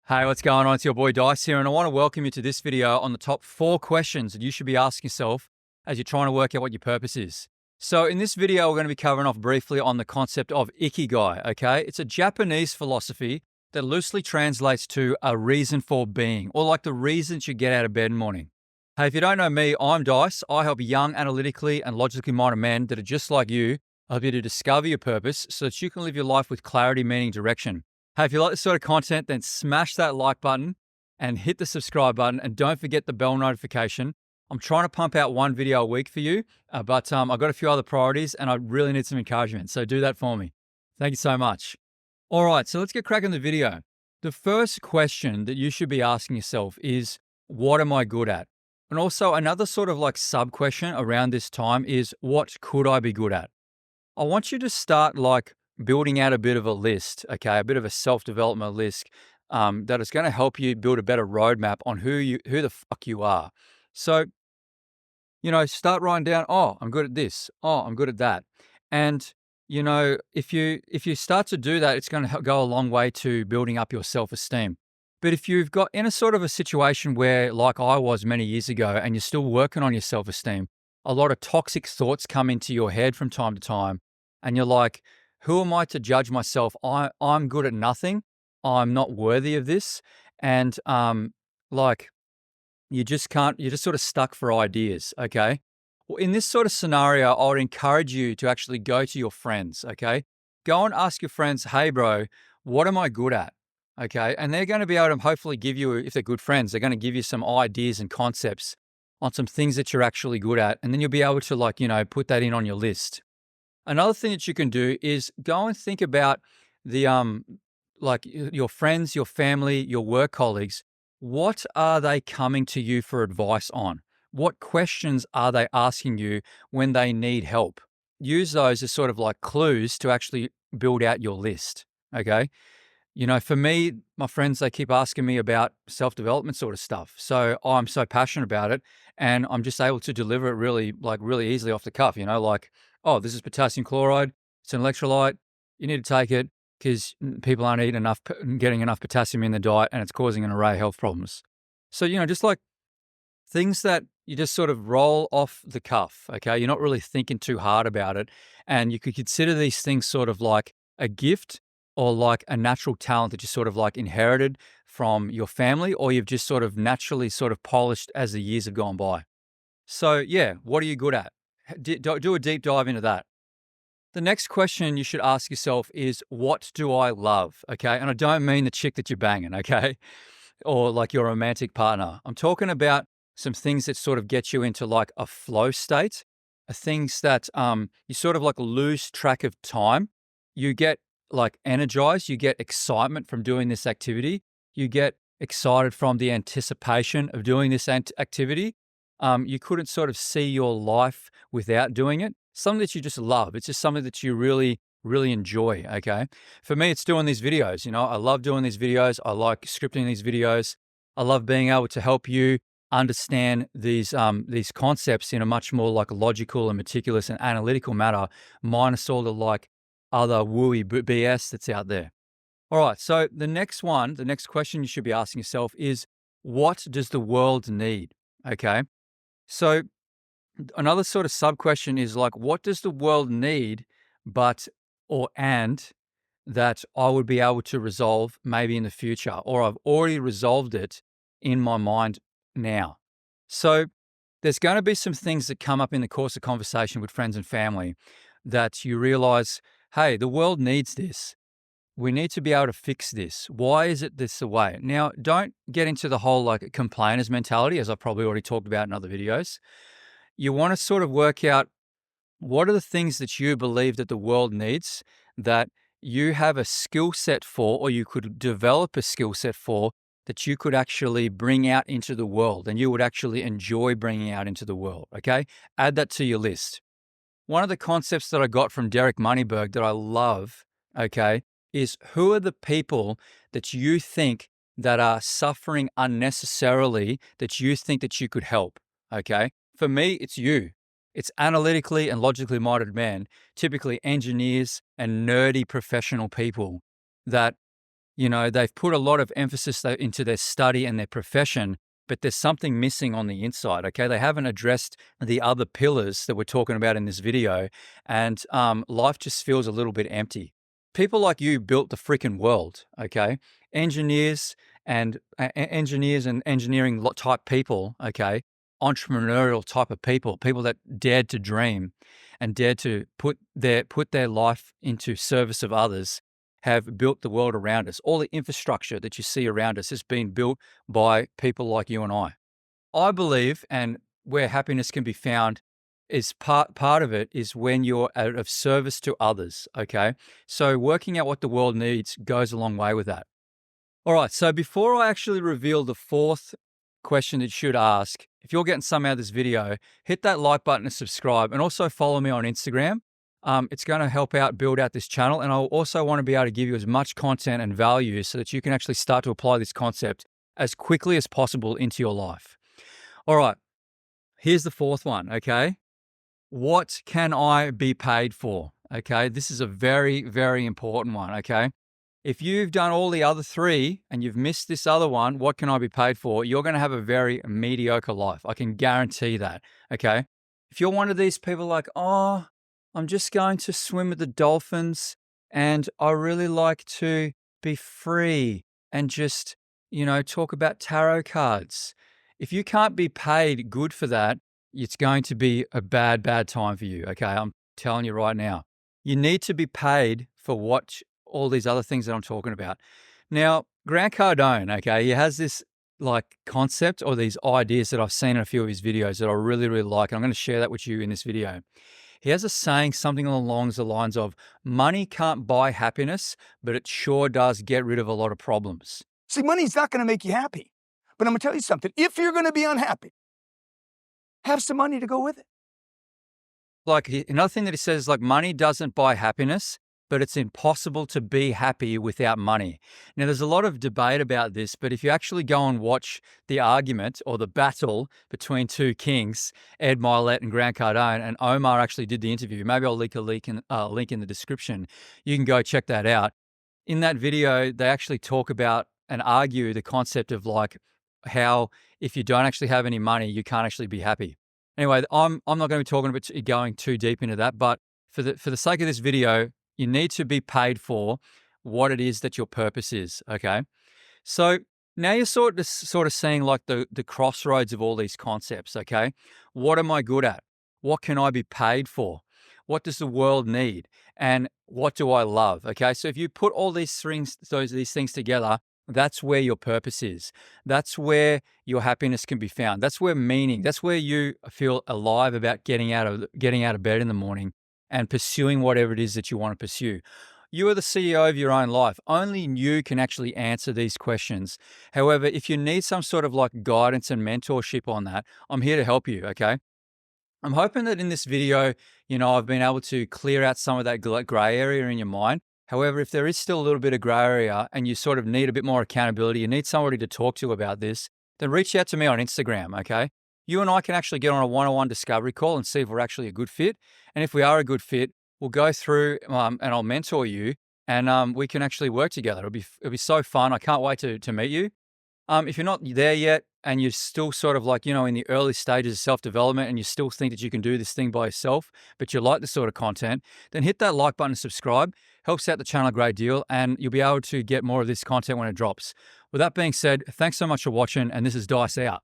Hey, what's going on? It's your boy Dice here, and I want to welcome you to this video on the top 4 questions that you should be asking yourself as you're trying to work out what your purpose is. So in this video, we're going to be covering off briefly on the concept of ikigai, okay? It's a Japanese philosophy that loosely translates to a reason for being, or like the reasons you get out of bed in the morning. Hey, if you don't know me, I'm Dice. I help young, analytically and logically minded men that are just like you. I help you to discover your purpose so that you can live your life with clarity, meaning, direction. Hey, if you like this sort of content, then smash that like button and hit the subscribe button, and don't forget the bell notification. I'm trying to pump out one video a week for you, but I've got a few other priorities and I really need some encouragement. So do that for me. Thank you so much. All right, so let's get cracking the video. The first question that you should be asking yourself is, what am I good at? And also another sort of like sub question around this time is, what could I be good at? I want you to start like building out a bit of a list, okay, a bit of a self-development list that is going to help you build a better roadmap on who the fuck you are. So, start writing down, oh, I'm good at this. Oh, I'm good at that. And, if you start to do that, it's going to go a long way to building up your self-esteem. But if you've got in a sort of a situation where, like I was many years ago, and you're still working on your self-esteem, a lot of toxic thoughts come into your head from time to time, and you're like, who am I to judge myself? I'm good at nothing. I'm not worthy of this. And like you just can't, you're just sort of stuck for ideas. Okay. Well, in this sort of scenario, I would encourage you to actually go to your friends. Okay. Go and ask your friends, hey, bro, what am I good at? Okay. And they're going to be able to hopefully give you, if they're good friends, they're going to give you some ideas and concepts on some things that you're actually good at. And then you'll be able to put that in on your list. Another thing that you can do is go and think about the your friends, your family, your work colleagues. What are they coming to you for advice on? What questions are they asking you when they need help? Use those as sort of like clues to actually build out your list. Okay. For me, my friends, they keep asking me about self-development sort of stuff. So I'm so passionate about it, and I'm just able to deliver it really easily off the cuff, oh, this is potassium chloride. It's an electrolyte. You need to take it because people aren't getting enough potassium in their diet, and it's causing an array of health problems. So, just like things that you just sort of roll off the cuff, okay? You're not really thinking too hard about it. And you could consider these things sort of like a gift or like a natural talent that you sort of like inherited from your family, or you've just sort of naturally sort of polished as the years have gone by. So, yeah, what are you good at? Do a deep dive into that. The next question you should ask yourself is, what do I love? Okay. And I don't mean the chick that you're banging, okay? Or like your romantic partner. I'm talking about some things that sort of get you into like a flow state, things that you sort of like lose track of time. You get like energized, you get excitement from doing this activity. You get excited from the anticipation of doing this activity. You couldn't sort of see your life without doing it. Something that you just love. It's just something that you really, really enjoy. Okay. For me, it's doing these videos. I love doing these videos. I like scripting these videos. I love being able to help you understand these concepts in a much more like logical and meticulous and analytical manner, minus all the like other wooey BS that's out there. All right. So the next question you should be asking yourself is, what does the world need? Okay. So another sort of sub question is like, what does the world need, and that I would be able to resolve maybe in the future, or I've already resolved it in my mind now. So there's going to be some things that come up in the course of conversation with friends and family that you realize, hey, the world needs this. We need to be able to fix this. Why is it this way? Now, don't get into the whole like complainers mentality, as I've probably already talked about in other videos. You want to sort of work out, what are the things that you believe that the world needs, that you have a skill set for, or you could develop a skill set for, that you could actually bring out into the world and you would actually enjoy bringing out into the world, okay? Add that to your list. One of the concepts that I got from Derek Moneyberg that I love, okay, is who are the people that you think that are suffering unnecessarily that you think that you could help, okay? For me, it's you. It's analytically and logically minded men, typically engineers and nerdy professional people that They've put a lot of emphasis into their study and their profession, but there's something missing on the inside. Okay. They haven't addressed the other pillars that we're talking about in this video. And life just feels a little bit empty. People like you built the freaking world. Okay. Engineers and engineering type people. Okay. Entrepreneurial type of people that dared to dream and dared to put their life into service of others, have built the world around us. All the infrastructure that you see around us has been built by people like you and I. I believe, and where happiness can be found is part of it is when you're of service to others, okay? So working out what the world needs goes a long way with that. All right, so before I actually reveal the fourth question that you should ask, if you're getting some out of this video, hit that like button and subscribe, and also follow me on Instagram. It's going to help out build out this channel, and I'll also want to be able to give you as much content and value so that you can actually start to apply this concept as quickly as possible into your life. All right, here's the fourth one, okay? What can I be paid for? Okay, this is a very, very important one, okay? If you've done all the other three and you've missed this other one, what can I be paid for? You're going to have a very mediocre life. I can guarantee that, okay? If you're one of these people like, oh, I'm just going to swim with the dolphins and I really like to be free and just, talk about tarot cards. If you can't be paid good for that, it's going to be a bad, bad time for you. Okay. I'm telling you right now, you need to be paid for all these other things that I'm talking about. Now, Grant Cardone, okay, he has this concept or these ideas that I've seen in a few of his videos that I really, really like. And I'm going to share that with you in this video. He has a saying, something along the lines of, money can't buy happiness, but it sure does get rid of a lot of problems. See, money's not going to make you happy. But I'm going to tell you something. If you're going to be unhappy, have some money to go with it. Another thing that he says is money doesn't buy happiness, but it's impossible to be happy without money. Now, there's a lot of debate about this, but if you actually go and watch the argument or the battle between two kings, Ed Mylett and Grant Cardone, and Omar actually did the interview. Maybe I'll link a link in the description. You can go check that out. In that video, they actually talk about and argue the concept of how if you don't actually have any money, you can't actually be happy. Anyway, I'm not going to be going too deep into that, but for the sake of this video, you need to be paid for what it is that your purpose is, okay? So now you're sort of seeing the crossroads of all these concepts, okay? What am I good at? What can I be paid for? What does the world need? And what do I love? Okay, so if you put all these things together, that's where your purpose is. That's where your happiness can be found. That's where meaning. That's where you feel alive about getting out of bed in the morning and pursuing whatever it is that you want to pursue. You are the CEO of your own life. Only you can actually answer these questions. However, if you need some sort of guidance and mentorship on that, I'm here to help you, okay? I'm hoping that in this video, I've been able to clear out some of that gray area in your mind. However, if there is still a little bit of gray area and you sort of need a bit more accountability, you need somebody to talk to about this, then reach out to me on Instagram, okay? You and I can actually get on a one-on-one discovery call and see if we're actually a good fit. And if we are a good fit, we'll go through and I'll mentor you and we can actually work together. It'll be so fun. I can't wait to meet you. If you're not there yet and you're still sort of in the early stages of self-development and you still think that you can do this thing by yourself, but you like this sort of content, then hit that like button and subscribe. Helps out the channel a great deal and you'll be able to get more of this content when it drops. With that being said, thanks so much for watching and this is Dice out.